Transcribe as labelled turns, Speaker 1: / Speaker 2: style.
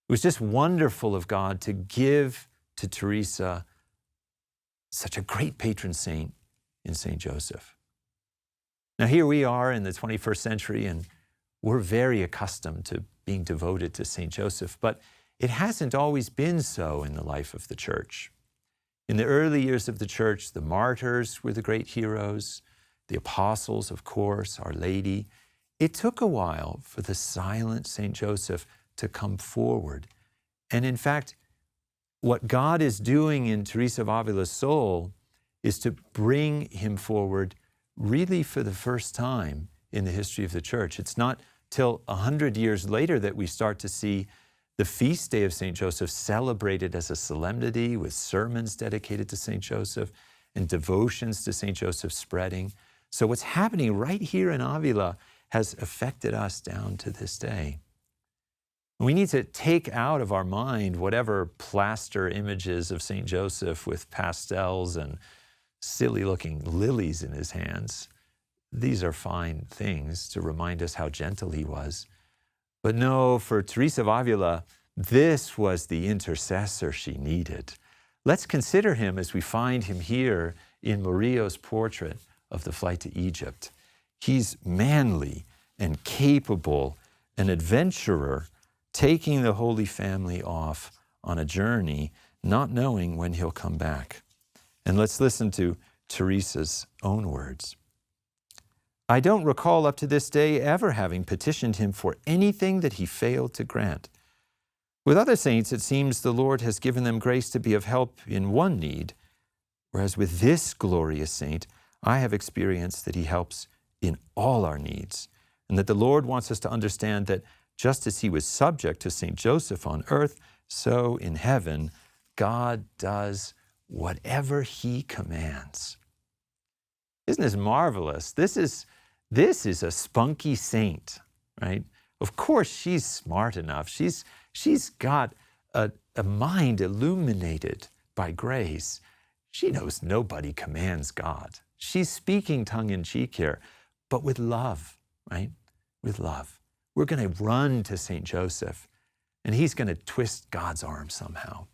Speaker 1: It was just wonderful of God to give to Teresa such a great patron saint in St. Joseph. Now here we are in the 21st century, and we're very accustomed to being devoted to St. Joseph, but it hasn't always been so in the life of the Church. In the early years of the Church, the martyrs were the great heroes, the apostles, of course, Our Lady. It took a while for the silent St. Joseph to come forward. And in fact, what God is doing in Teresa of Avila's soul is to bring him forward really for the first time in the history of the Church. It's not till 100 years later that we start to see the feast day of St. Joseph celebrated as a solemnity with sermons dedicated to St. Joseph and devotions to St. Joseph spreading. So what's happening right here in Avila has affected us down to this day. We need to take out of our mind whatever plaster images of St. Joseph with pastels and silly-looking lilies in his hands. These are fine things to remind us how gentle he was. But no, for Teresa of Avila, this was the intercessor she needed. Let's consider him as we find him here in Murillo's portrait of the flight to Egypt. He's manly and capable, an adventurer, taking the Holy Family off on a journey, not knowing when he'll come back. And let's listen to Teresa's own words. I don't recall up to this day ever having petitioned him for anything that he failed to grant. With other saints, it seems the Lord has given them grace to be of help in one need, whereas with this glorious saint, I have experienced that he helps in all our needs, and that the Lord wants us to understand that just as he was subject to St. Joseph on earth, so in heaven, God does whatever he commands. Isn't this marvelous? This is a spunky saint, right? Of course, she's smart enough. She's got a mind illuminated by grace. She knows nobody commands God. She's speaking tongue-in-cheek here, but with love, right? With love. We're going to run to St. Joseph, and he's going to twist God's arm somehow.